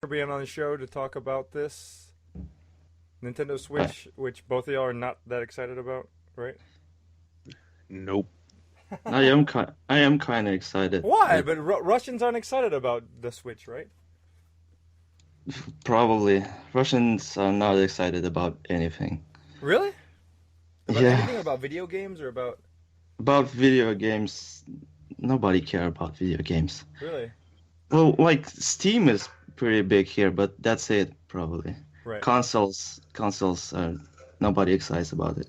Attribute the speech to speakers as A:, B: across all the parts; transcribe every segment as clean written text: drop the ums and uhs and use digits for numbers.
A: For being on the show to talk about this Nintendo
B: I,
A: Switch, which both of y'all are not that excited about, right?
C: Nope.
B: I am kind of excited.
A: Why?
B: Like
A: But Russians aren't excited about the Switch, right?
B: probably Russians are not excited about anything.
A: Really? About
B: Yeah,
A: anything about video games or about
B: about video games, nobody care about video games.
A: really?
B: Well, like Steam is pretty big here, but that's it probably.
A: Right.
B: Consoles are nobody excites about it.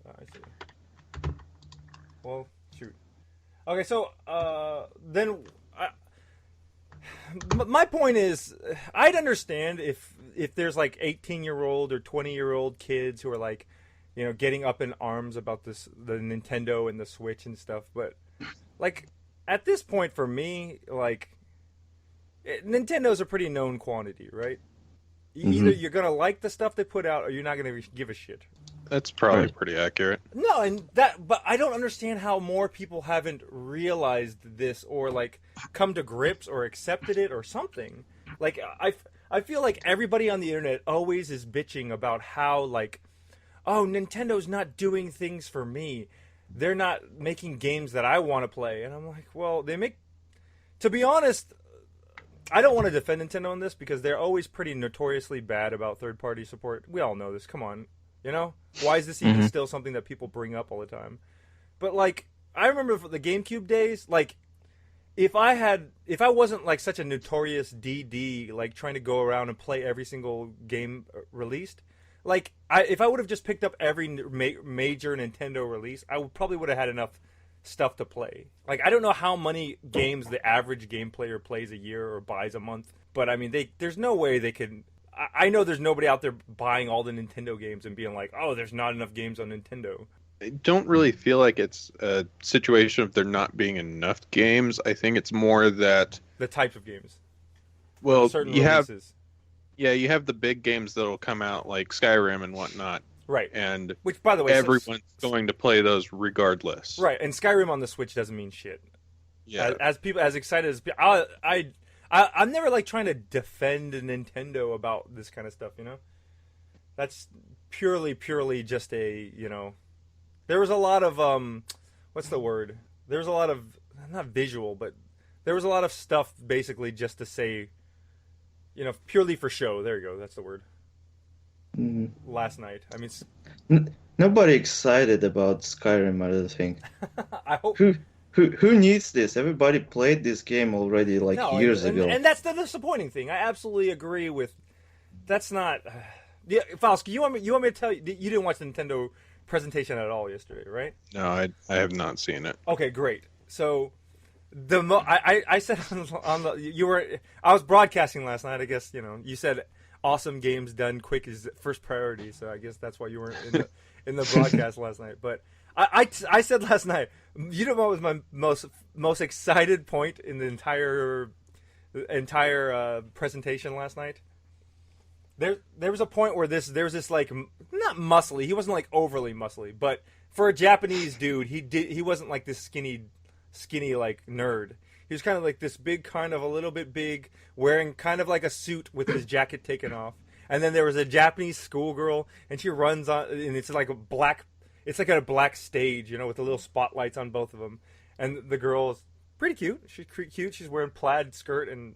A: I see. Well, shoot. Okay, so then my point is, I'd understand if there's like 18-year-old or 20-year-old kids who are like, getting up in arms about the Nintendo and the Switch and stuff, but like at this point for me, like Nintendo's a pretty known quantity, right? Either
B: Hmm.
A: you're gonna like the stuff they put out, or you're not gonna give a shit.
C: That's probably
B: Right.
C: pretty accurate.
A: No, but I don't understand how more people haven't realized this or like come to grips or accepted it or something. Like I feel like everybody on the internet always is bitching about how like, oh, Nintendo's not doing things for me. They're not making games that I want to play, and I'm like, well, they make. To be honest, I don't want to defend Nintendo on this because they're always pretty notoriously bad about third-party support. We all know this. Come on, why is this even
B: Hmm.
A: still something that people bring up all the time? But like, I remember for the GameCube days, like if I wasn't like such a notorious DD, like trying to go around and play every single game released, like if I would have just picked up every major Nintendo release, probably would have had enough stuff to play. Like I don't know how many games the average game player plays a year or buys a month, but I mean there's no way they can. I know there's nobody out there buying all the Nintendo games and being like, oh, there's not enough games on Nintendo.
C: I don't really feel like it's a situation of there not being enough games. I think it's more that,
A: The types of games,
C: well,
A: certain releases,
C: you have the big games that'll come out like Skyrim and whatnot,
A: right?
C: and
A: Which, by the way,
C: everyone's going to play those regardless.
A: right, and Skyrim on the Switch doesn't mean shit.
C: Yeah.
A: As people as excited as I'm never like trying to defend Nintendo about this kind of stuff. That's purely just a. There was a lot of what's the word? There was a lot of not visual, but there was a lot of stuff basically just to say, purely for show. There you go. That's the word.
B: Hmm.
A: Last night. I mean,
B: Nobody excited about Skyrim, I don't think.
A: I hope
B: Who who needs this? Everybody played this game already like
A: no,
B: years ago.
A: and that's the disappointing thing. I absolutely agree with. That's not. Yeah, Fausk, you want me to tell you you didn't watch the Nintendo presentation at all yesterday, right?
C: No, I have not seen it.
A: Okay, great. So I said on the you were I was broadcasting last night. I guess you said awesome games done quick is first priority. So I guess that's why you weren't in the broadcast last night. But I said last night, what was my most excited point in the entire presentation last night? There was a point where there was this like not muscly. He wasn't like overly muscly, but for a Japanese dude, he wasn't like this skinny like nerd. He was kind of like this big, kind of a little bit big, wearing kind of like a suit with his jacket taken off. And then there was a Japanese schoolgirl, and she runs on, and it's like it's like a black stage, with the little spotlights on both of them. And the girl's pretty cute. She's cute. She's wearing plaid skirt and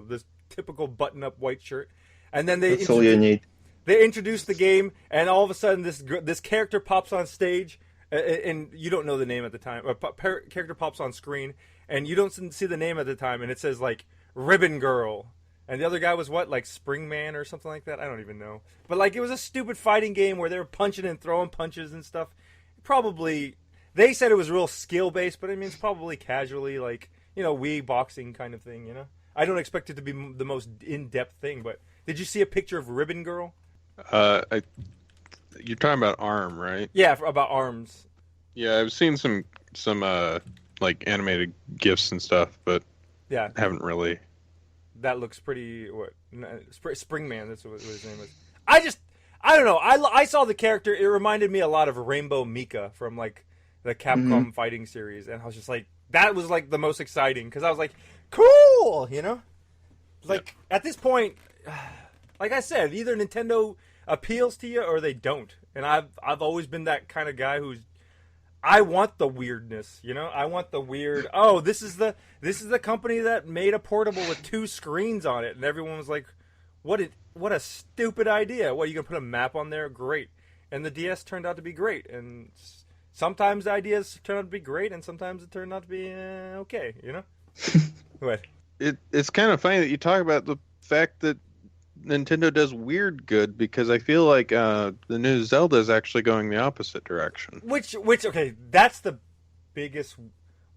A: this typical button-up white shirt. And then
B: That's all you need.
A: they introduce the game, and all of a sudden this character pops on stage, and you don't know the name at the time. Character pops on screen, and you don't see the name at the time, and it says like Ribbon Girl, and the other guy was what, like Spring Man or something like that. I don't even know, but like it was a stupid fighting game where they were punching and throwing punches and stuff. Probably they said it was real skill based, but I mean it's probably casually like Wii boxing kind of thing. I don't expect it to be the most in depth thing, but did you see a picture of Ribbon Girl?
C: I You're talking about ARM, right?
A: Yeah, about arms.
C: Yeah, I've seen some like animated GIFs and stuff, but
A: Yeah,
C: haven't really.
A: that looks pretty. What? Springman. That's what his name is. I don't know. I saw the character. It reminded me a lot of Rainbow Mika from like the
B: Hmm.
A: Capcom fighting series, and I was just like, that was like the most exciting because I was like, cool, like at this point, like I said, either Nintendo appeals to you or they don't. And I've always been that kind of guy who's I want the weirdness, you know? I want the weird. Oh, this is the company that made a portable with 2 screens on it, and everyone was like, what a stupid idea. What, you going to put a map on there? Great. And the DS turned out to be great. And sometimes the ideas turn out to be great, and sometimes it turned out to be okay, you know? What?
C: It's kind of funny that you talk about the fact that Nintendo does weird good, because I feel like the new Zelda is actually going the opposite direction.
A: Which okay, that's the biggest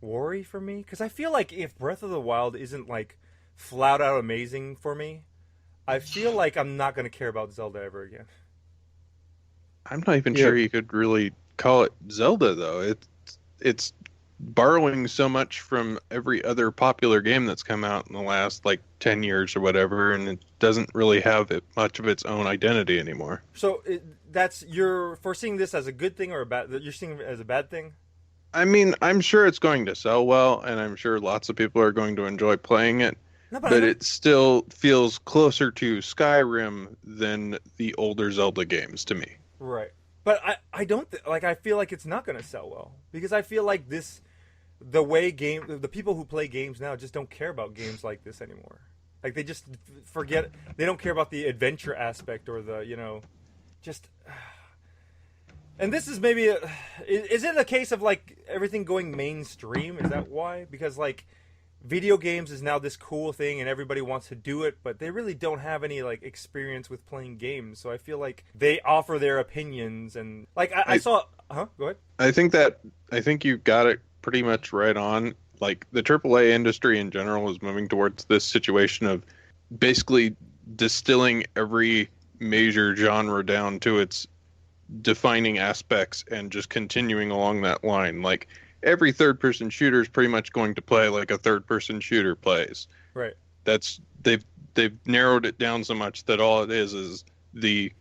A: worry for me, because I feel like if Breath of the Wild isn't like flat out amazing for me, I feel like I'm not going to care about Zelda ever again.
C: I'm not even sure you could really call it Zelda, though. It's borrowing so much from every other popular game that's come out in the last like 10 years or whatever, and it doesn't really have much of its own identity anymore.
A: So you're foreseeing this as a good thing or a bad? You're seeing it as a bad thing?
C: I mean, I'm sure it's going to sell well, and I'm sure lots of people are going to enjoy playing it.
A: No,
C: but it still feels closer to Skyrim than the older Zelda games to me.
A: Right. But I don't I feel like it's not going to sell well, because I feel like the people who play games now just don't care about games like this anymore. Like they just forget, they don't care about the adventure aspect or the, you know, just. And this is maybe is it a case of like everything going mainstream? Is that why? Because like video games is now this cool thing and everybody wants to do it, but they really don't have any like experience with playing games. So I feel like they offer their opinions, and like I saw. Go ahead.
C: I think you got it pretty much right on. Like the AAA industry in general is moving towards this situation of basically distilling every major genre down to its defining aspects and just continuing along that line. Like every third-person shooter is pretty much going to play like a third-person shooter plays.
A: Right.
C: That's they've narrowed it down so much that all it is the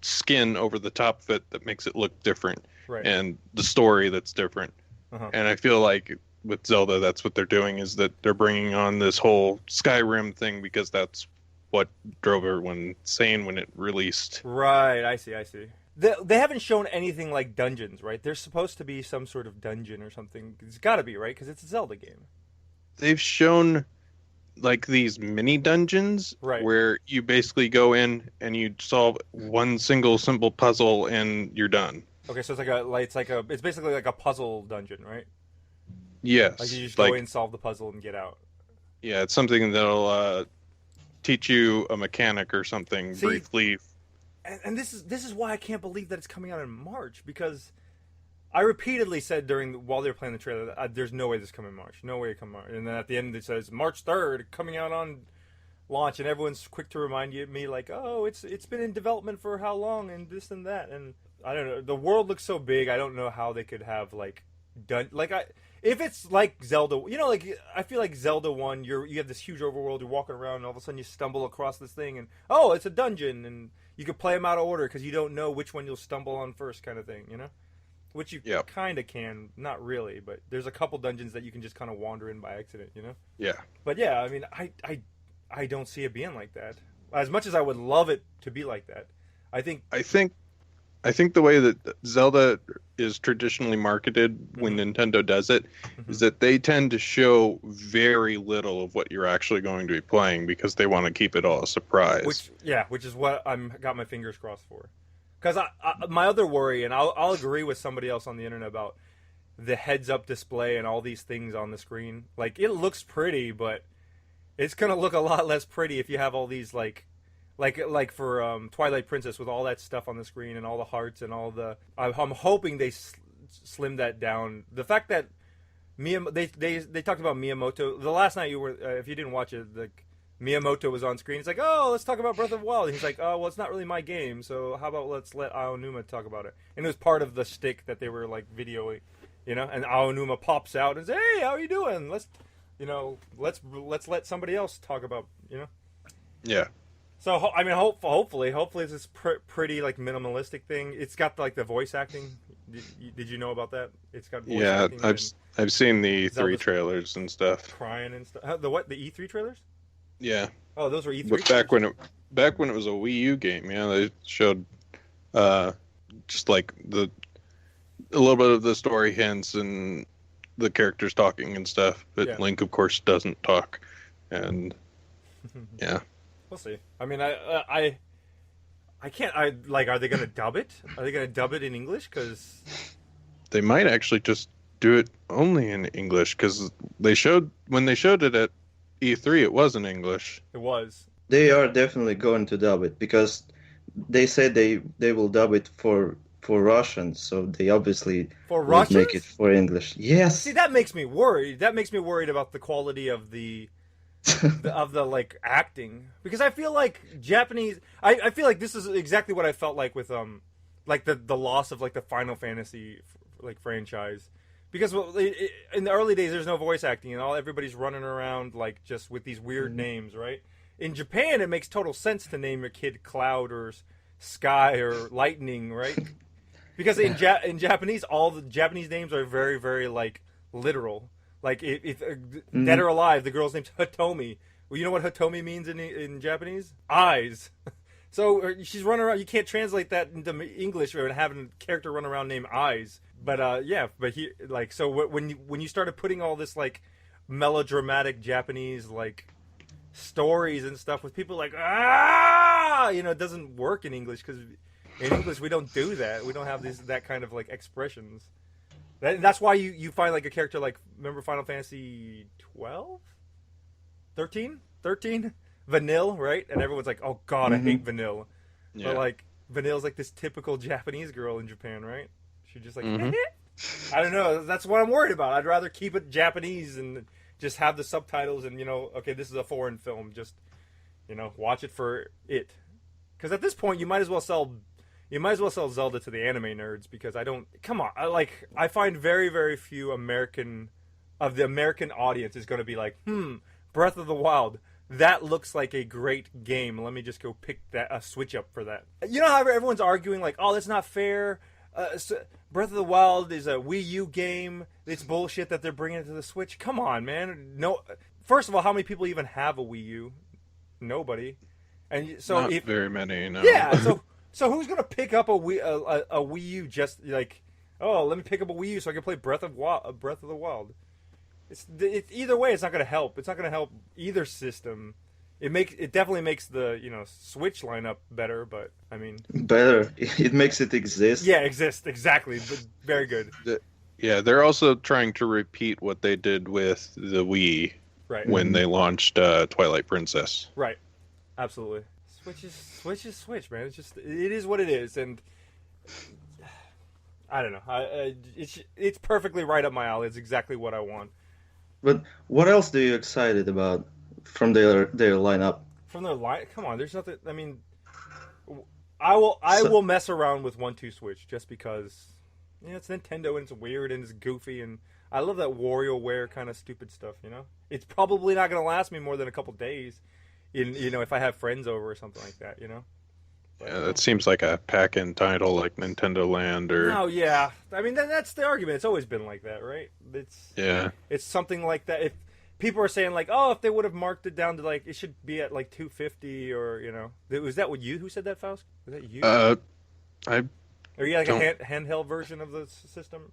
C: skin over the top of it that makes it look different,
A: right,
C: and the story that's different. And I feel like with Zelda, that's what they're doing, is that they're bringing on this whole Skyrim thing because that's what drove everyone insane when it released.
A: Right, I see. They haven't shown anything like dungeons, right? There's supposed to be some sort of dungeon or something. It's got to be, right? Because it's a Zelda game.
C: They've shown like these mini dungeons,
A: right,
C: where you basically go in and you solve one single simple puzzle and you're done.
A: Okay, so it's basically like a puzzle dungeon, right?
C: Yes.
A: Like you just go in, solve the puzzle, and get out.
C: Yeah, it's something that'll teach you a mechanic or something briefly.
A: And this is why I can't believe that it's coming out in March, because I repeatedly said while they were playing the trailer that there's no way this is coming in March. No way it come March. And then at the end it says March 3rd, coming out on launch, and everyone's quick to remind me like, oh, it's been in development for how long, and this and that, and I don't know. The world looks so big. I don't know how they could have like done if it's like Zelda. You know, like I feel like Zelda 1. You have this huge overworld. You're walking around, and all of a sudden you stumble across this thing, and oh, it's a dungeon, and you could play them out of order because you don't know which one you'll stumble on first, kind of thing. You know, which you kind of can, not really, but there's a couple dungeons that you can just kind of wander in by accident. You know.
C: Yeah.
A: But yeah, I mean, I don't see it being like that. As much as I would love it to be like that, I think the way that Zelda is traditionally marketed when Nintendo does it is that they tend to show very little of what you're actually going to be playing because they want to keep it all a surprise. Which is what I'm got my fingers crossed for. Because my other worry, and I'll agree with somebody else on the internet about the heads-up display and all these things on the screen. Like, it looks pretty, but it's gonna look a lot less pretty if you have all these like for Twilight Princess with all that stuff on the screen and all the hearts and all the. I'm hoping they slim that down. The fact that they talked about Miyamoto the last night you were if you didn't watch it, Miyamoto was on screen. It's like, oh, let's talk about Breath of the Wild. And he's like, oh, well, it's not really my game, so how about let's let Aonuma talk about it. And it was part of the shtick that they were like videoing, you know. And Aonuma pops out and says, hey, how are you doing? Let's let somebody else talk about, you know.
C: Yeah.
A: So I mean, hopefully it's this pretty like minimalistic thing. It's got like the voice acting. Did you know about that? It's got voice acting.
C: Yeah, I've seen the E3 trailers and stuff.
A: Crying and stuff. The what? The E3 trailers?
C: Yeah,
A: Oh, those were E3.
C: but back when it was a Wii U game, yeah, they showed just like a little bit of the story hints and the characters talking and stuff. But
A: Yeah.
C: Link, of course, doesn't talk, and yeah,
A: We'll see. I mean, I can't. I like. Are they gonna dub it? Are they gonna dub it in English? Because
C: they might actually just do it only in English because when they showed it at E3, it was in English.
A: it was.
B: They are definitely going to dub it because they said they will dub it for Russian, so they obviously
A: For
B: will make
A: Russians?
B: it for English. Yes.
A: See, that makes me worried. That makes me worried about the quality of the like acting, because I feel like Japanese. I feel like this is exactly what I felt like with like the loss of like the Final Fantasy like franchise, because well, in the early days there's no voice acting and everybody's running around like just with these weird names, right? In Japan, it makes total sense to name your kid Cloud or Sky or Lightning, right? Because in Japanese, all the Japanese names are very, very like literal. Like if dead or alive, the girl's name's Hitomi. Well, you know what Hitomi means in Japanese? Eyes. So she's running around. You can't translate that into English or having a character run around named Eyes. But yeah, but he like so when you started putting all this like melodramatic Japanese like stories and stuff with people like it doesn't work in English, because in English we don't do that. We don't have that kind of like expressions. That's why you find like a character like, remember Final Fantasy 12? 13? Vanille, right? And everyone's like, oh god, I hate Vanille.
C: Yeah.
A: But like Vanille's like this typical Japanese girl in Japan, right? She just like I don't know. That's what I'm worried about. I'd rather keep it Japanese and just have the subtitles and okay, this is a foreign film. Just watch it for it. Because at this point, you might as well sell Zelda to the anime nerds, because come on. I find very, very few American audience is going to be like, Breath of the Wild. That looks like a great game. Let me just go pick a Switch up for that. You know how everyone's arguing like, oh, that's not fair. Breath of the Wild is a Wii U game. It's bullshit that they're bringing it to the Switch. Come on, man. No. First of all, how many people even have a Wii U? Nobody. And so
C: Not very many. No.
A: Yeah. So who's gonna pick up a Wii U just like, oh, let me pick up a Wii U so I can play Breath of the Wild? It's either way, it's not gonna help. It's not gonna help either system. It definitely makes the Switch lineup better, but I mean
B: Better. It makes it exist.
A: yeah, exist exactly. But very good.
C: Yeah, they're also trying to repeat what they did with the Wii
A: Right.
C: when they launched Twilight Princess.
A: Right. Absolutely. Switch is Switch, man. It is what it is, and I don't know. It's perfectly right up my alley. It's exactly what I want.
B: But what else are you excited about from their lineup?
A: From their line, come on. There's nothing. I mean, I will mess around with 1-2 Switch just because it's Nintendo and it's weird and it's goofy, and I love that WarioWare kind of stupid stuff. It's probably not gonna last me more than a couple days. If I have friends over or something like that, But,
C: Yeah, that seems like a pack-in title like Nintendo Land or...
A: Oh, yeah. I mean, that's the argument. It's always been like that, right? It's something like that. If people are saying, like, oh, if they would have marked it down to, like, it should be at, like, $250 or, Was that who said that, Fausk? Was that you?
C: I
A: Or you like
C: don't...
A: a handheld version of the system?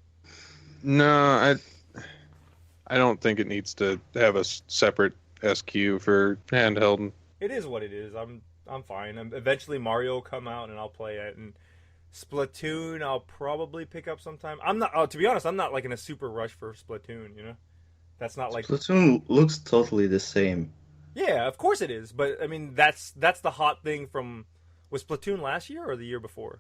C: No, I don't think it needs to have a separate SQ for handheld.
A: It is what it is. I'm fine. Eventually Mario will come out and I'll play it, and Splatoon I'll probably pick up sometime. I'm not. Oh, to be honest, I'm not like in a super rush for Splatoon. That's not like
B: Splatoon looks totally the same.
A: Yeah, of course it is. But I mean, that's the hot thing from. Was Splatoon last year or the year before?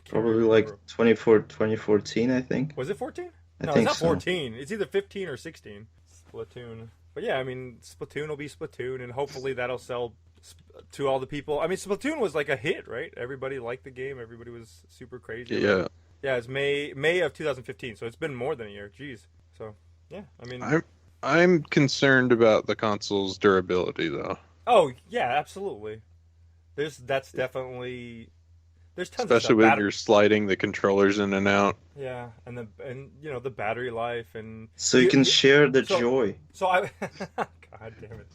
B: Probably like 2014, I think.
A: Was it 14?
B: I
A: No,
B: think
A: it's not
B: so.
A: 14. It's either 15 or 16. Splatoon. But yeah, I mean, Splatoon will be Splatoon, and hopefully that'll sell to all the people. I mean, Splatoon was like a hit, right? Everybody liked the game. Everybody was super crazy.
C: Yeah.
A: Yeah, it's May of 2015, so it's been more than a year. Jeez. So, yeah, I mean...
C: I'm concerned about the console's durability, though.
A: Oh, yeah, absolutely. That's definitely... There's tons
C: Especially
A: of
C: when
A: stuff.
C: you're sliding the controllers in and out.
A: Yeah, and the battery life and...
B: So you can share the joy.
A: So I... God damn it.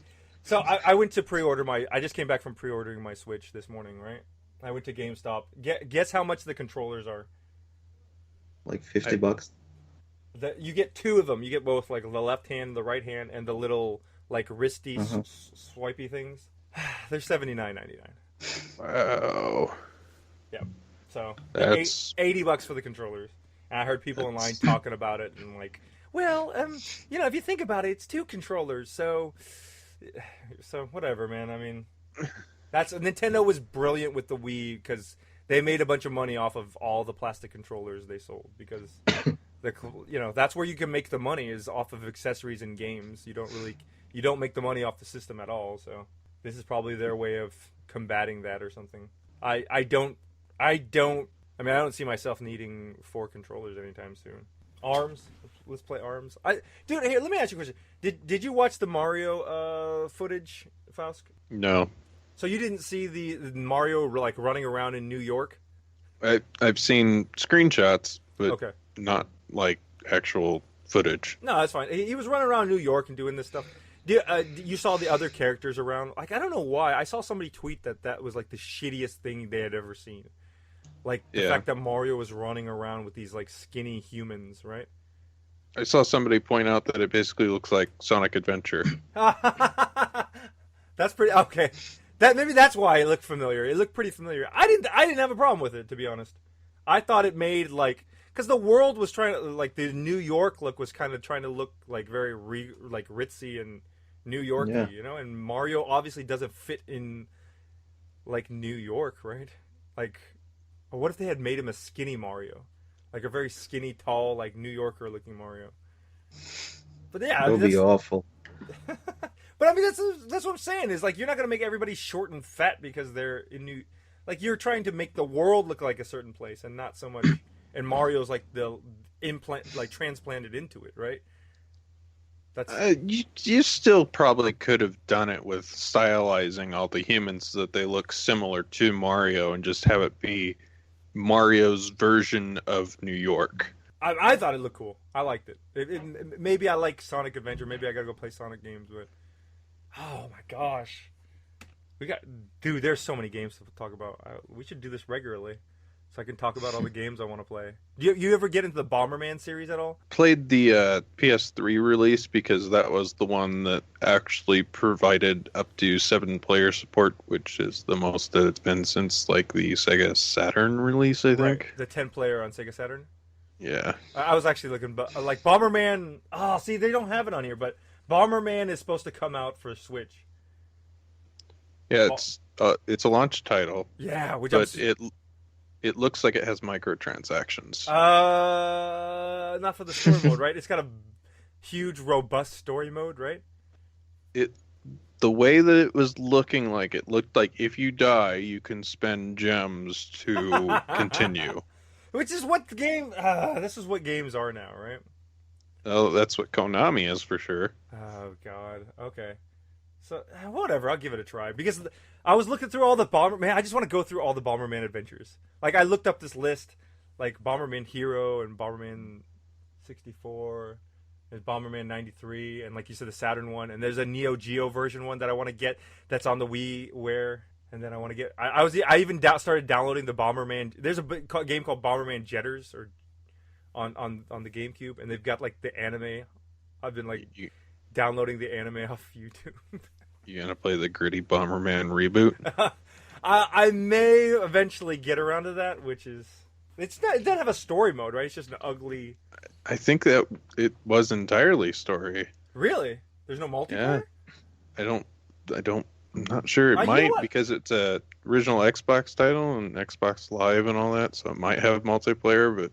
A: So I went to pre-order I just came back from pre-ordering my Switch this morning, right? I went to GameStop. Guess how much the controllers are?
B: Like $50.
A: You get two of them. You get both, like the left hand, the right hand, and the little like wristy swipey things. They're $79.99.
C: Wow.
A: Yeah. So
C: That's
A: $80 for the controllers. And I heard people online talking about it and like, well, if you think about it, it's two controllers, so whatever, man. I mean, Nintendo was brilliant with the Wii because they made a bunch of money off of all the plastic controllers they sold because that's where you can make the money is off of accessories and games. You don't make the money off the system at all. So this is probably their way of combating that or something. I don't see myself needing 4 controllers anytime soon. ARMS. Let's play ARMS. Dude, here, let me ask you a question. Did you watch the Mario footage, Fausk?
C: no.
A: So you didn't see the Mario like running around in New York?
C: I've seen screenshots, but
A: Okay.
C: not like actual footage.
A: No, that's fine. He was running around New York and doing this stuff. You saw the other characters around? Like, I don't know why. I saw somebody tweet that was like the shittiest thing they had ever seen. Like the fact that Mario was running around with these like skinny humans, right?
C: I saw somebody point out that it basically looks like Sonic Adventure.
A: That's pretty okay. Maybe that's why it looked familiar. It looked pretty familiar. I didn't have a problem with it, to be honest. I thought it made like because the world was trying to like the New York look was kind of trying to look like very like ritzy and New Yorky, And Mario obviously doesn't fit in like New York, right? Like, what if they had made him a skinny Mario, like a very skinny, tall, like New Yorker looking Mario? But yeah,
B: That would be awful.
A: But I mean, that's what I'm saying is like you're not gonna make everybody short and fat because they're in New. Like you're trying to make the world look like a certain place and not so much. And Mario's like the implant, like transplanted into it, right? That's
C: you still probably could have done it with stylizing all the humans so that they look similar to Mario and just have it be Mario's version of New York.
A: I thought it looked cool. I liked it. Maybe I like Sonic Adventure. Maybe I gotta go play Sonic games, but oh my gosh, there's so many games to talk about. We should do this regularly, so I can talk about all the games I want to play. Do you ever get into the Bomberman series at all?
C: Played the PS3 release because that was the one that actually provided up to 7-player support, which is the most that it's been since like the Sega Saturn release, I think.
A: Right. The 10-player on Sega Saturn.
C: Yeah.
A: I was actually looking, but like Bomberman. Oh, see, they don't have it on here, but Bomberman is supposed to come out for Switch.
C: Yeah, it's a launch title.
A: Yeah, which
C: but it looks like it has microtransactions.
A: Not for the story mode, right? It's got a huge, robust story mode, right?
C: The way that it was looking like, it looked like if you die, you can spend gems to continue.
A: Which is what the game. This is what games are now, right?
C: Oh, that's what Konami is for sure.
A: Oh God. Okay. So whatever, I'll give it a try because I was looking through all the Bomberman. I just want to go through all the Bomberman adventures. Like I looked up this list, like Bomberman Hero and Bomberman 64, there's Bomberman 93, and like you said, the Saturn one, and there's a Neo Geo version one that I want to get that's on the WiiWare, and then I want to get. I even started downloading the Bomberman. There's a game called Bomberman Jetters or on the GameCube, and they've got like the anime. I've been like downloading the anime off YouTube.
C: You gonna play the gritty Bomberman reboot?
A: I may eventually get around to that, which is it doesn't have a story mode, right? It's just an ugly.
C: I think that it was entirely story.
A: Really? There's no multiplayer?
C: Yeah. I'm not sure. It might because it's a original Xbox title and Xbox Live and all that, so it might have multiplayer, but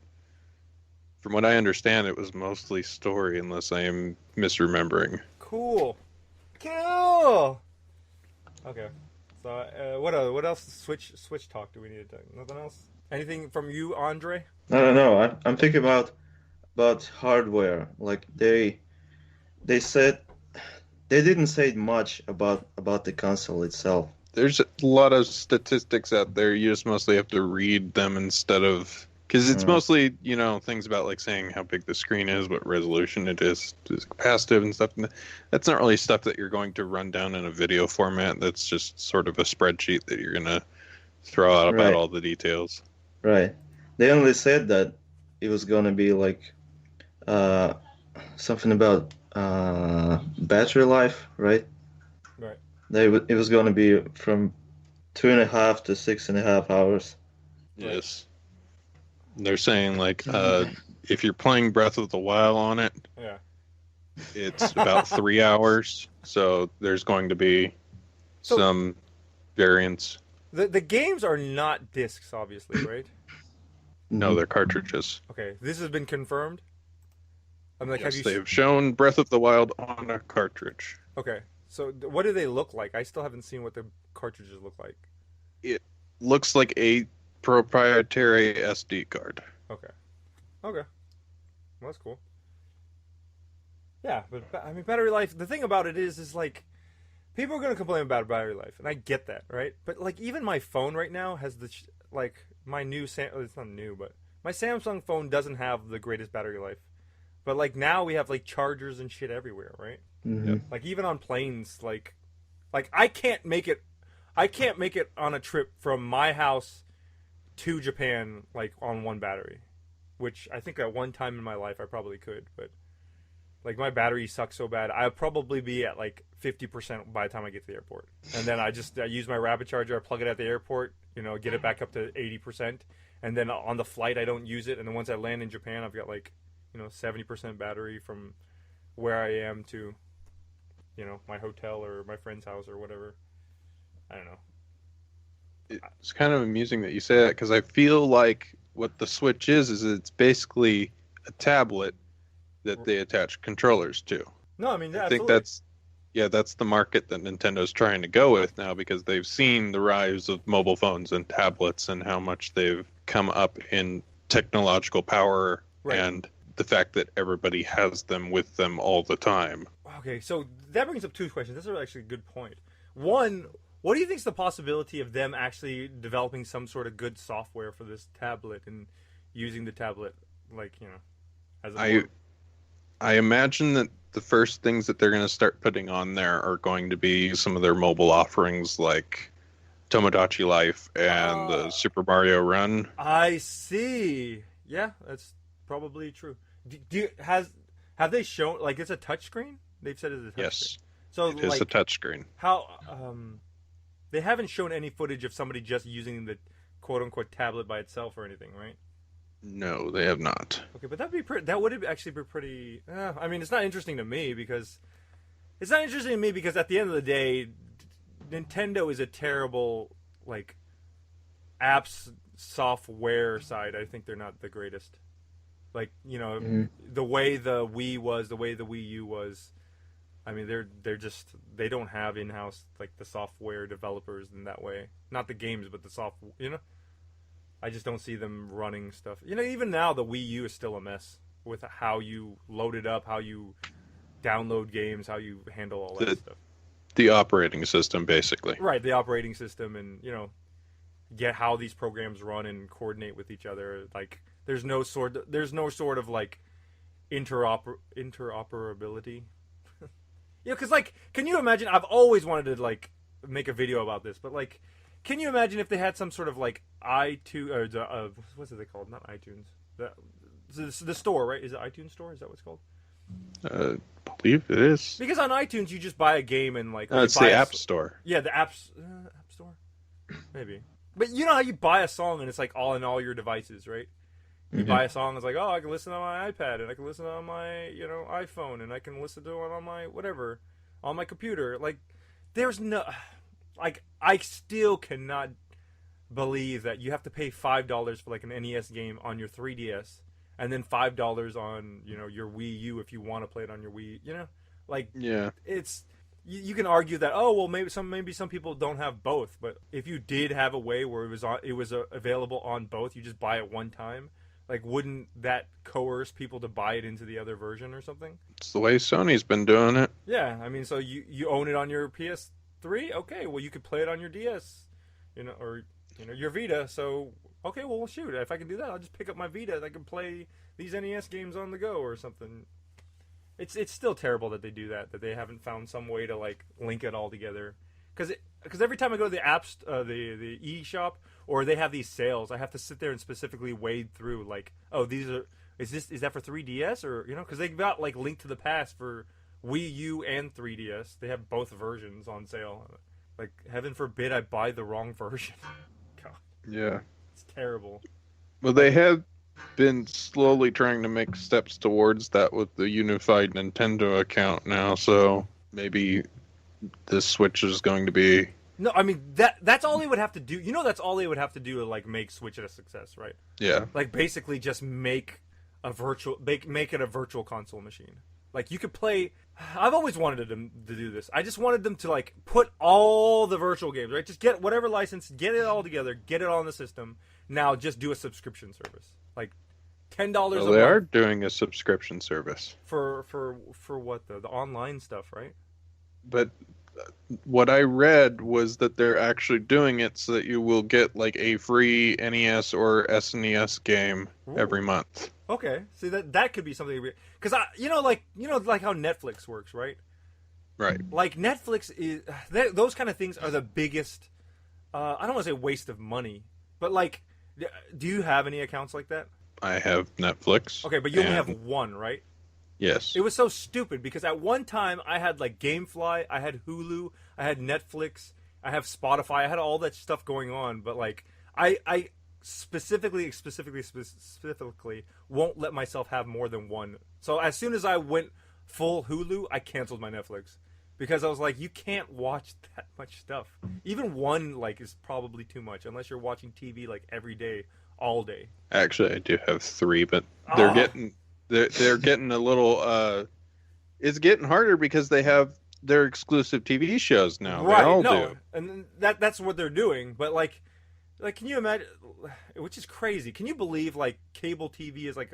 C: from what I understand, it was mostly story, unless I am misremembering.
A: Cool. Okay. So, what else? Switch talk. Do we need to talk? Nothing else? Anything from you, Andre?
B: No. I'm thinking about hardware. Like they said they didn't say much about the console itself.
C: There's a lot of statistics out there. You just mostly have to read them instead of Because it's mostly, things about like saying how big the screen is, what resolution it is capacitive and stuff. And that's not really stuff that you're going to run down in a video format. That's just sort of a spreadsheet that you're going to throw out about
B: Right.
C: all the details.
B: Right. They only said that it was gonna be like something about battery life, right?
A: Right.
B: It was gonna be from 2.5 to 6.5 hours.
C: Yes. They're saying like if you're playing Breath of the Wild on it,
A: Yeah.
C: it's about 3 hours. So there's going to be some variance.
A: The games are not discs, obviously, right?
C: No, they're cartridges.
A: Okay, this has been confirmed. I'm like,
C: Yes,
A: have you?
C: they've shown Breath of the Wild on a cartridge.
A: Okay, so what do they look like? I still haven't seen what the cartridges look like.
C: It looks like a proprietary SD card.
A: Okay. Well, that's cool. Yeah, but I mean, battery life. The thing about it is like, people are gonna complain about battery life, and I get that, right? But like, even my phone right now has like my new it's not new, but my Samsung phone doesn't have the greatest battery life. But like now we have like chargers and shit everywhere, right?
B: Mhm.
A: Like even on planes, like I can't make it on a trip from my house to Japan like on one battery, which I think at one time in my life I probably could, but like my battery sucks so bad I'll probably be at like 50% by the time I get to the airport, and then I use my rapid charger, I plug it at the airport, get it back up to 80%, and then on the flight I don't use it, and then once I land in Japan I've got like 70% battery from where I am to my hotel or my friend's house or whatever. I don't know.
C: It's kind of amusing that you say that, because I feel like what the Switch is it's basically a tablet that they attach controllers to.
A: No, I mean, yeah,
C: I think
A: absolutely.
C: that's the market that Nintendo's trying to go with now, because they've seen the rise of mobile phones and tablets and how much they've come up in technological power,
A: Right.
C: and the fact that everybody has them with them all the time.
A: Okay, so that brings up two questions. That's actually a good point. One, what do you think is the possibility of them actually developing some sort of good software for this tablet and using the tablet, like, as a
C: I imagine that the first things that they're going to start putting on there are going to be some of their mobile offerings, like Tomodachi Life and the Super Mario Run.
A: I see. Yeah, that's probably true. Have they shown, like, it's a touchscreen? They've said it's a touchscreen.
C: Yes,
A: So
C: it is
A: like,
C: a touchscreen.
A: how they haven't shown any footage of somebody just using the quote unquote tablet by itself or anything, right?
C: No, they have not.
A: Okay, but that would actually be pretty. I mean, it's not interesting to me because at the end of the day, Nintendo is a terrible like apps software side. I think they're not the greatest. Like the way the Wii was, the way the Wii U was. I mean, they're just, they don't have in-house like the software developers in that way. Not the games, but the software. I just don't see them running stuff. Even now the Wii U is still a mess with how you load it up, how you download games, how you handle all that stuff.
C: The operating system, basically.
A: Right, the operating system, and get how these programs run and coordinate with each other. Like there's no sort of like interoperability. Because like, can you imagine? I've always wanted to like make a video about this, but like, can you imagine if they had some sort of like iTunes or what's it called? Not iTunes. The store, right? Is it iTunes store? Is that what it's called?
C: I believe it is.
A: Because on iTunes you just buy a game and like
C: It's the App Store.
A: Yeah, the App Store, maybe. But you know how you buy a song and it's like all in all your devices, right? You buy a song, it's like, oh, I can listen on my iPad, and I can listen on my, iPhone, and I can listen to it on my whatever, on my computer. Like, there's no, like, I still cannot believe that you have to pay $5 for like an NES game on your 3DS, and then $5 on, your Wii U if you want to play it on your Wii. Like,
C: yeah,
A: it's. You can argue that, oh well, maybe some people don't have both, but if you did have a way where it was available on both, you just buy it one time. Like, wouldn't that coerce people to buy it into the other version or something?
C: it's the way Sony's been doing it.
A: Yeah, I mean, so you own it on your PS3? Okay, well, you could play it on your DS, or your Vita. So okay, well shoot, if I can do that, I'll just pick up my Vita. And I can play these NES games on the go or something. It's still terrible that they do that. That they haven't found some way to like link it all together. Because every time I go to the apps, the eShop, or they have these sales, I have to sit there and specifically wade through like, oh, is that for 3DS or because they've got like Link to the Past for Wii U and 3DS. They have both versions on sale. Like heaven forbid I buy the wrong version. God,
C: Yeah.
A: it's terrible.
C: Well, they have been slowly trying to make steps towards that with the unified Nintendo account now, so maybe this Switch is going to be.
A: No, I mean that's all they would have to do. That's all they would have to do to like make Switch a success, right?
C: Yeah.
A: Like basically just make it a virtual console machine. Like you could play. I've always wanted them to do this. I just wanted them to like put all the virtual games, right? Just get whatever license, get it all together, get it all in the system. Now just do a subscription service, like $10
C: Well,
A: a
C: they
A: month
C: are doing a subscription service.
A: for what the online stuff, right?
C: But what I read was that they're actually doing it so that you will get like a free NES or SNES game every month.
A: Okay, see that could be something because like how Netflix works, right?
C: Right.
A: Like Netflix is those kind of things are the biggest. I don't want to say waste of money, but like, do you have any accounts like that?
C: I have Netflix.
A: Okay, but you only have one, right?
C: Yes.
A: It was so stupid because at one time I had like GameFly, I had Hulu, I had Netflix, I have Spotify, I had all that stuff going on, but like I specifically won't let myself have more than one. So as soon as I went full Hulu, I canceled my Netflix because I was like, you can't watch that much stuff. Even one like is probably too much unless you're watching TV like every day, all day.
C: Actually, I do have 3, but they're getting a little. It's getting harder because they have their exclusive TV shows now.
A: Right?
C: They all
A: No,
C: do.
A: and that's what they're doing. But like, can you imagine? Which is crazy. Can you believe like cable TV is like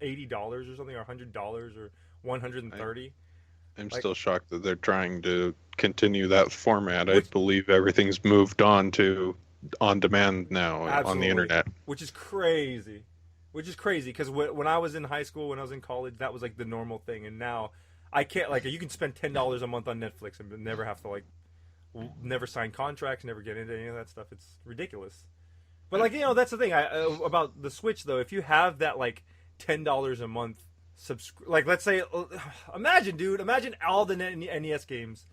A: $80 or something, or $100 or $130?
C: I'm
A: Like-
C: still shocked that they're trying to continue that format. I believe everything's moved on to on demand now on
A: Absolutely.
C: the internet.
A: Which is crazy. Because when I was in high school, when I was in college, that was like the normal thing, and now I can't. Like, you can spend $10 a month on Netflix and never have to like, never sign contracts, never get into any of that stuff. It's ridiculous. But like that's the thing about the Switch though. If you have that like $10 a month like let's say, imagine all the NES games.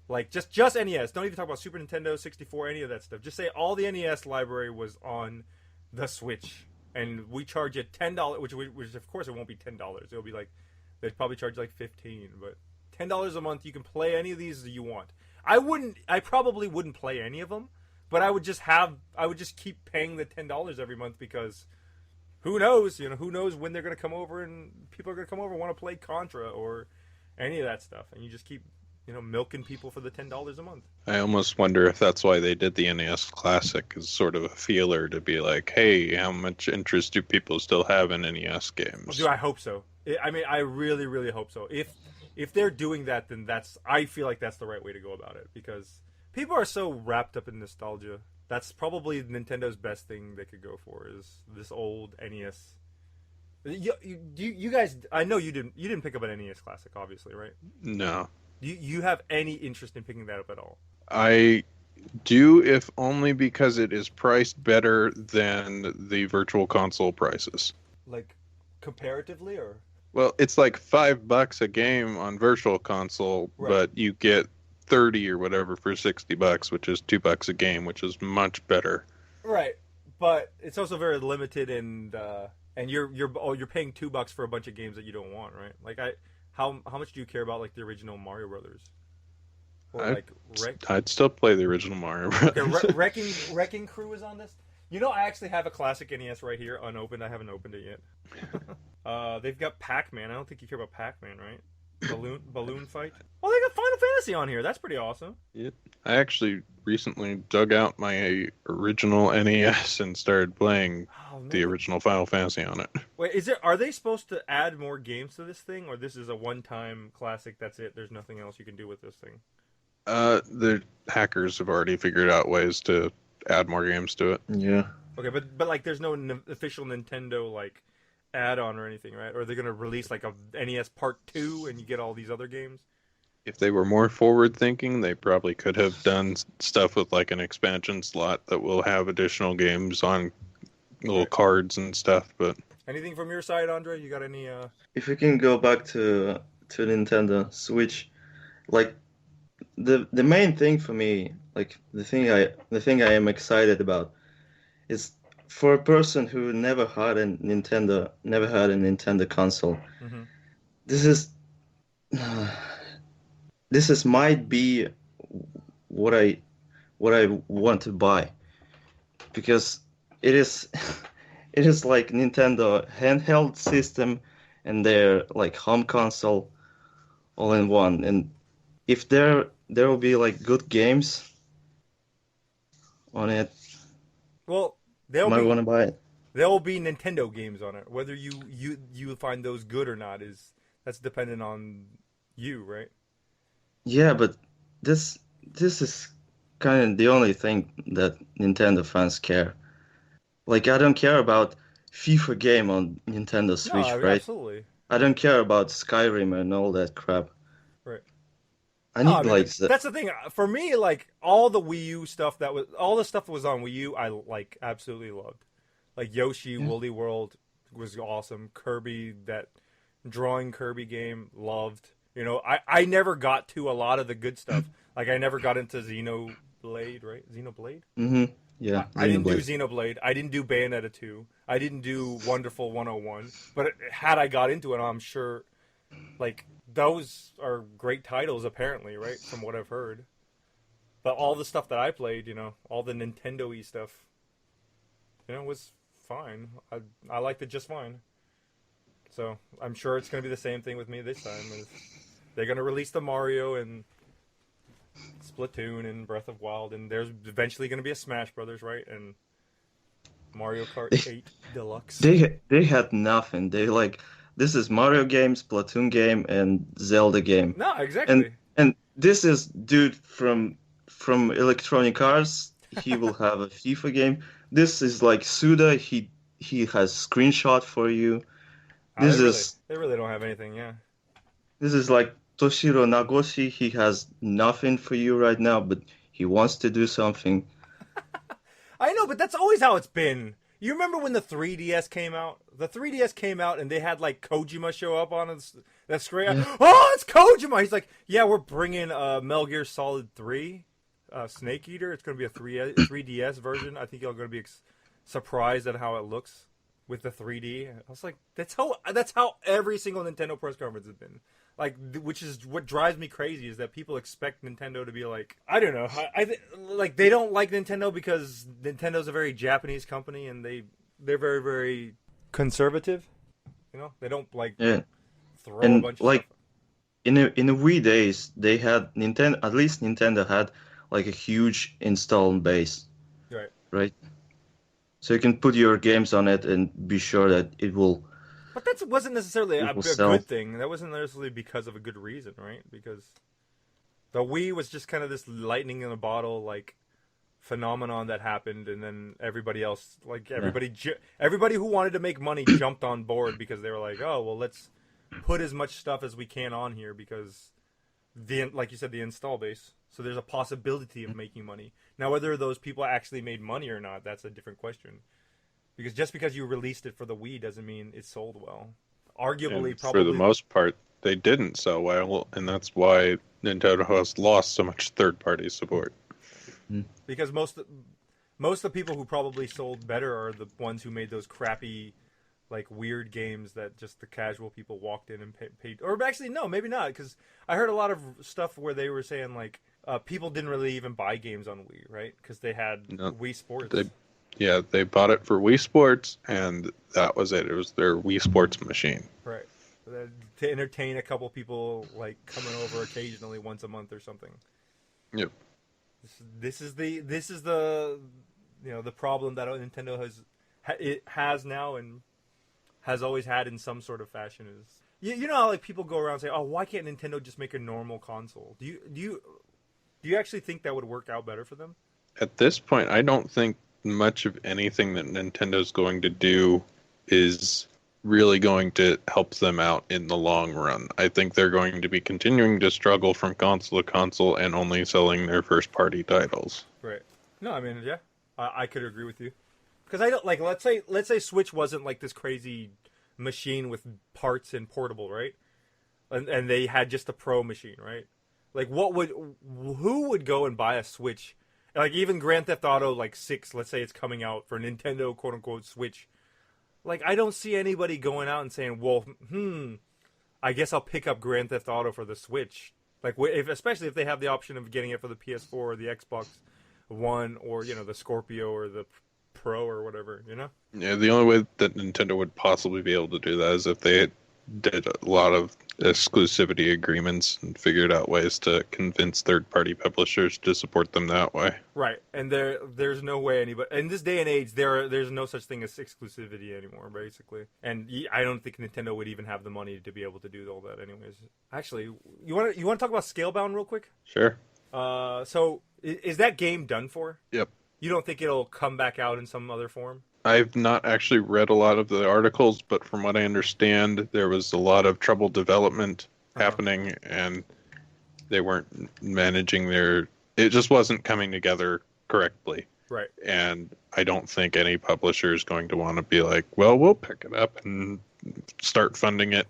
A: Like just NES. Don't even talk about Super Nintendo, 64, any of that stuff. Just say all the NES library was on the Switch, and we charge you $10, which of course it won't be $10. It'll be like they'd probably charge like $15, but $10 a month you can play any of these you want. I probably wouldn't play any of them, but I would just keep paying the $10 every month because who knows? Who knows when they're gonna come over and people are gonna come over and want to play Contra or any of that stuff, and you just keep milking people for the $10 a month.
C: I almost wonder if that's why they did the NES Classic as sort of a feeler to be like, hey, how much interest do people still have in NES games?
A: Well, dude, I hope so. I mean, I really, really hope so. If they're doing that, then I feel like that's the right way to go about it because people are so wrapped up in nostalgia. That's probably Nintendo's best thing they could go for is this old NES. You guys, I know you didn't pick up an NES Classic, obviously, right?
C: No.
A: Do you have any interest in picking that up at all?
C: I do, if only because it is priced better than the virtual console prices.
A: Like comparatively, or?
C: Well, it's like $5 a game on virtual console,
A: Right.
C: but you get 30 or whatever for $60, which is $2 a game, which is much better.
A: Right, but it's also very limited, and you're paying $2 for a bunch of games that you don't want, right? Like how much do you care about like the original Mario Brothers? Or
C: I'd still play the original Mario Brothers.
A: Okay, Wrecking Crew is on this. I actually have a classic NES right here, unopened. I haven't opened it yet. They've got Pac-Man. I don't think you care about Pac-Man, right? Balloon fight. Oh, they got Final Fantasy on here. That's pretty awesome.
C: Yeah. I actually recently dug out my original NES and started playing the original Final Fantasy on it.
A: Wait, are they supposed to add more games to this thing, or this is a one-time classic? That's it. There's nothing else you can do with this thing.
C: The hackers have already figured out ways to add more games to it.
B: Yeah.
A: Okay, but like, there's no official Nintendo like add-on or anything, right? Or they're gonna release like a NES Part 2 and you get all these other games.
C: If they were more forward thinking, they probably could have done stuff with like an expansion slot that will have additional games on little cards and stuff. But
A: Anything from your side, Andre? You got any?
B: If we can go back to Nintendo Switch, like the main thing for me, like the thing I am excited about is for a person who never had a Nintendo console.
A: Mm-hmm.
B: This is this is might be what I want to buy because it is it is like Nintendo handheld system and their like home console all in one. And if there will be like good games on it,
A: Well,
B: I might want to buy it.
A: there'll be Nintendo games on it. Whether you find those good or not that's dependent on you, right?
B: Yeah, but this is kind of the only thing that Nintendo fans care. Like I don't care about FIFA game on Nintendo Switch,
A: No,
B: right?
A: absolutely.
B: I don't care about Skyrim and all that crap.
A: Right.
B: I
A: No,
B: need
A: I mean,
B: like
A: that's the thing. For me, like all the Wii U stuff all the stuff that was on Wii U, I like absolutely loved. Like Yoshi, Woolly World was awesome. Kirby, that drawing Kirby game, loved. You know, I never got to a lot of the good stuff. Like I never got into Xenoblade, right? Xenoblade?
B: yeah,
A: I didn't do
B: Xenoblade.
A: Xenoblade. I didn't do Bayonetta 2. I didn't do Wonderful 101. But had I got into it, I'm sure, like, those are great titles, apparently, right? From what I've heard. But all the stuff that I played, you know, all the Nintendo-y stuff, you know, was fine. I liked it just fine. So I'm sure it's going to be the same thing with me this time. They're going to release the Mario and Splatoon and Breath of Wild, and there's eventually going to be a Smash Brothers, right? And Mario Kart 8 Deluxe.
B: They had nothing. They like this is Mario game, Splatoon game, and Zelda game.
A: No, exactly.
B: And this is dude from Electronic Arts. He will have a FIFA game. This is like Suda. He has screenshot for you.
A: They really don't have anything, yeah.
B: This is like Toshiro Nagoshi. He has nothing for you right now, but he wants to do something.
A: I know, but that's always how it's been. You remember when the 3DS came out? The 3DS came out and they had like Kojima show up on that screen. Yeah. Oh, it's Kojima! He's like, yeah, we're bringing Metal Gear Solid 3, Snake Eater. It's going to be a 3DS version. I think you're going to be surprised at how it looks with the 3D. I was like, that's how every single Nintendo press conference has been. Like, which is what drives me crazy is that people expect Nintendo to be like, I don't know, like they don't like Nintendo because Nintendo's a very Japanese company and they're very, very conservative. You know, they don't like throw a bunch of
B: like
A: stuff.
B: in the Wii days, they had Nintendo. At least Nintendo had like a huge install base, right? So you can put your games on it and be sure that it will.
A: But that wasn't necessarily a
B: sell.
A: good thing. That wasn't necessarily because of a good reason, right? Because the Wii was just kind of this lightning in a bottle, like, phenomenon that happened, and then everybody else, like, everybody who wanted to make money jumped on board because they were like, oh, well, let's put as much stuff as we can on here because, like you said, the install base. So there's a possibility of making money. Now, whether those people actually made money or not, that's a different question. Because just because you released it for the Wii doesn't mean it sold well. Arguably,
C: and
A: probably
C: for the most part, they didn't sell well, and that's why Nintendo has lost so much third-party support.
A: Because most of the people who probably sold better are the ones who made those crappy, like, weird games that just the casual people walked in and paid. Or actually, no, maybe not. Because I heard a lot of stuff where they were saying, like, people didn't really even buy games on Wii, right? Because they had Wii Sports.
C: They bought it for Wii Sports, and that was it. It was their Wii Sports machine.
A: Right. To entertain a couple people, like, coming over occasionally once a month or something.
C: Yep.
A: This is the you know, the problem that Nintendo has now and has always had in some sort of fashion is you know how, like, people go around and say, oh, why can't Nintendo just make a normal console? Do you actually think that would work out better for them?
C: At this point, I don't think much of anything that Nintendo's going to do is really going to help them out in the long run. I think they're going to be continuing to struggle from console to console and only selling their first party titles.
A: Right. No, I mean, yeah, I could agree with you. Because I don't like. Let's say Switch wasn't like this crazy machine with parts and portable, right? And they had just a pro machine, right? Like, who would go and buy a Switch? Like, even Grand Theft Auto, like 6, let's say it's coming out for Nintendo, quote unquote, Switch. Like, I don't see anybody going out and saying, well, I guess I'll pick up Grand Theft Auto for the Switch. Like, especially if they have the option of getting it for the PS4 or the Xbox One or, the Scorpio or the Pro or whatever,
C: Yeah, the only way that Nintendo would possibly be able to do that is if they did a lot of exclusivity agreements and figured out ways to convince third-party publishers to support them that way.
A: Right, and there's no way anybody in this day and age there's no such thing as exclusivity anymore, basically. And I don't think Nintendo would even have the money to be able to do all that, anyways. Actually, you want to talk about Scalebound real quick?
C: Sure.
A: So is that game done for?
C: Yep.
A: You don't think it'll come back out in some other form?
C: I've not actually read a lot of the articles, but from what I understand, there was a lot of trouble development happening, and they weren't managing it just wasn't coming together correctly.
A: Right.
C: And I don't think any publisher is going to want to be like, well, we'll pick it up and start funding it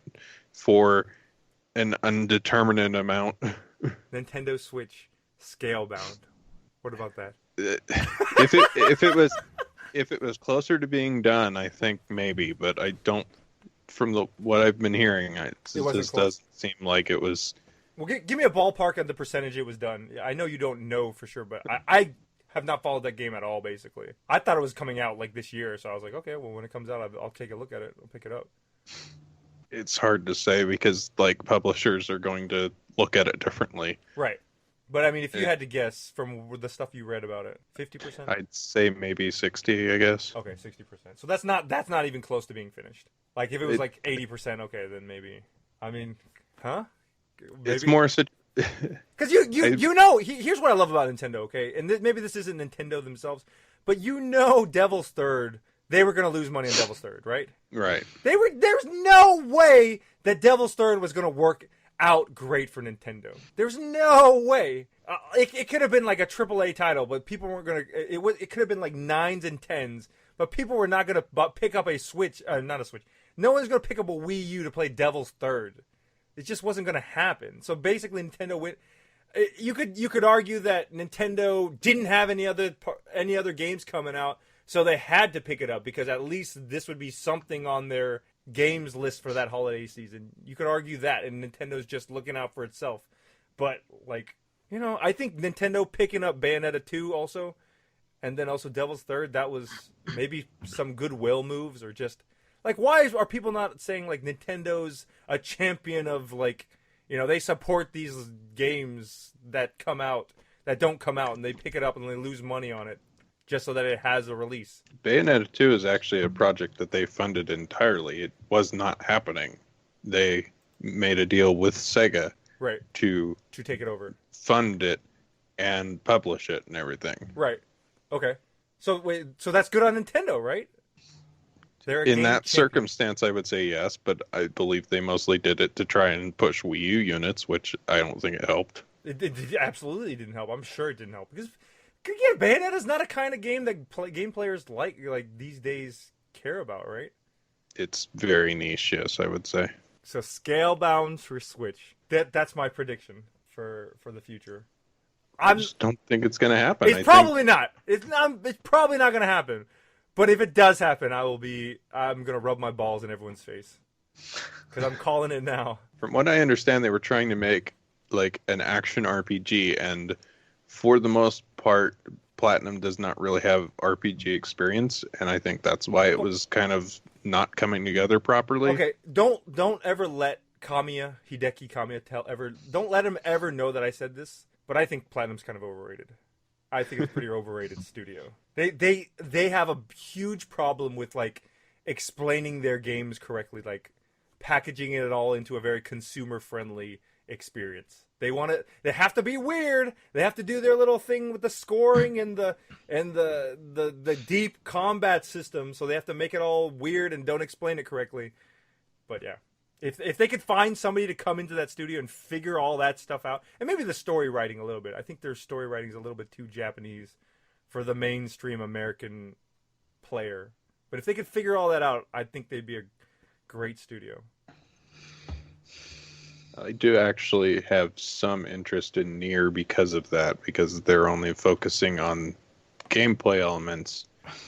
C: for an undeterminate amount.
A: Nintendo Switch Scalebound. What about that?
C: If it was closer to being done, I think maybe, but I don't. From what I've been hearing, it just doesn't seem like it was.
A: Well, give me a ballpark on the percentage it was done. I know you don't know for sure, but I have not followed that game at all, basically. I thought it was coming out like this year, so I was like, okay, well, when it comes out, I'll take a look at it. I'll pick it up.
C: It's hard to say because like publishers are going to look at it differently.
A: Right. But I mean, if you had to guess from the stuff you read about it, 50%?
C: I'd say maybe 60, I guess.
A: Okay, 60%. So that's not even close to being finished. Like if it was like 80%, okay, then maybe. I mean, huh? Maybe?
C: It's more
A: because here's what I love about Nintendo, okay? And maybe this isn't Nintendo themselves, but Devil's Third, they were going to lose money on Devil's Third, right?
C: Right.
A: There's no way that Devil's Third was going to work out great for Nintendo. There's no way. It could have been like a AAA title, but people weren't going to. It could have been like 9s and 10s, but people were not going to pick up a Switch. Not a Switch. No one's going to pick up a Wii U to play Devil's Third. It just wasn't going to happen. So basically, Nintendo went. You could argue that Nintendo didn't have any other games coming out, so they had to pick it up because at least this would be something on their games list for that holiday season. You could argue that, and Nintendo's just looking out for itself. But I think Nintendo picking up Bayonetta 2 also, and then also Devil's Third, that was maybe some goodwill moves, or just why are people not saying Nintendo's a champion of they support these games that don't come out, and they pick it up and they lose money on it just so that it has a release.
C: Bayonetta 2 is actually a project that they funded entirely. It was not happening. They made a deal with Sega to
A: take it over,
C: fund it, and publish it and everything.
A: Right. Okay. So that's good on Nintendo, right?
C: In that circumstance, I would say yes, but I believe they mostly did it to try and push Wii U units, which I don't think it helped.
A: It absolutely didn't help. I'm sure it didn't help because again, Bayonetta's not a kind of game that game players like these days care about, right?
C: It's very niche, yes, I would say.
A: So Scalebound for Switch. That's my prediction for the future.
C: I just don't think it's going to happen.
A: It's probably not. It's probably not going to happen. But if it does happen, I'm going to rub my balls in everyone's face. Because I'm calling it now.
C: From what I understand, they were trying to make an action RPG, and for the most part, Platinum does not really have RPG experience, and I think that's why it was kind of not coming together properly.
A: Okay, don't ever let Hideki Kamiya don't let him ever know that I said this, but I think Platinum's kind of overrated. I think it's a pretty overrated studio. They have a huge problem with explaining their games correctly, packaging it all into a very consumer friendly experience. They want it. They have to be weird. They have to do their little thing with the scoring and the deep combat system. So they have to make it all weird and don't explain it correctly. But yeah, if they could find somebody to come into that studio and figure all that stuff out, and maybe the story writing a little bit. I think their story writing is a little bit too Japanese for the mainstream American player. But if they could figure all that out, I think they'd be a great studio.
C: I do actually have some interest in Nier because of that, because they're only focusing on gameplay elements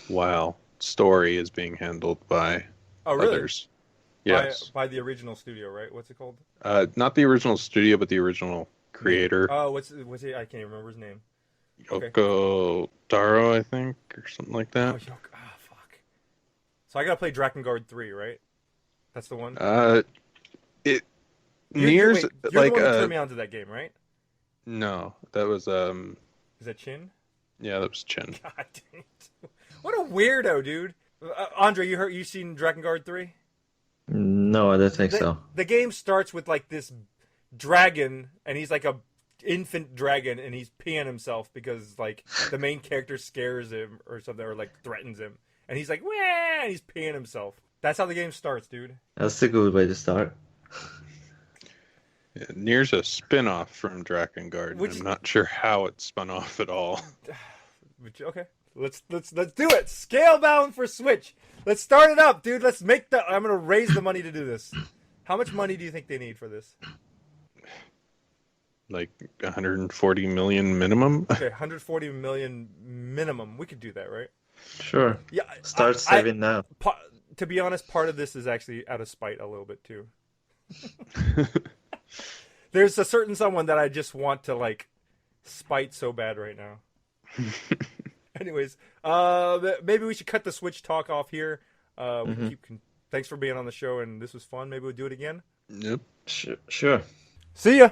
C: while story is being handled by others. Yes.
A: By the original studio, right? What's it called?
C: Not the original studio, but the original creator.
A: Oh, what's he? I can't remember his name.
C: Yoko Taro, I think, or something like that.
A: Fuck. So I gotta play Drakengard 3, right? That's the one?
C: Nier's
A: you're
C: like
A: the one that turned me on to that game, right?
C: No, that was
A: Is that Chin?
C: Yeah, that was Chin.
A: God dang it. What a weirdo, dude. Andre, you seen Drakengard 3?
B: No, I don't think so.
A: The game starts with like this dragon, and he's like a infant dragon, and he's peeing himself because like the main character scares him or something, or like threatens him, and he's like, wah, and he's peeing himself. That's how the game starts, dude.
B: That's a good way to start.
C: Yeah, Nier's a spin-off from Drakengard. I'm not sure how it spun off at all.
A: Okay, let's do it. Scalebound for Switch. Let's start it up, dude. I'm gonna raise the money to do this. How much money do you think they need for this?
C: Like 140 million minimum.
A: Okay, 140 million minimum. We could do that, right?
B: Sure.
A: Yeah.
B: Start saving now.
A: To be honest, part of this is actually out of spite a little bit too. There's a certain someone that I just want to like spite so bad right now. Anyways, maybe we should cut the Switch talk off here. Thanks for being on the show, and this was fun. Maybe we'll do it again.
C: Yep.
B: Sure.
A: See ya.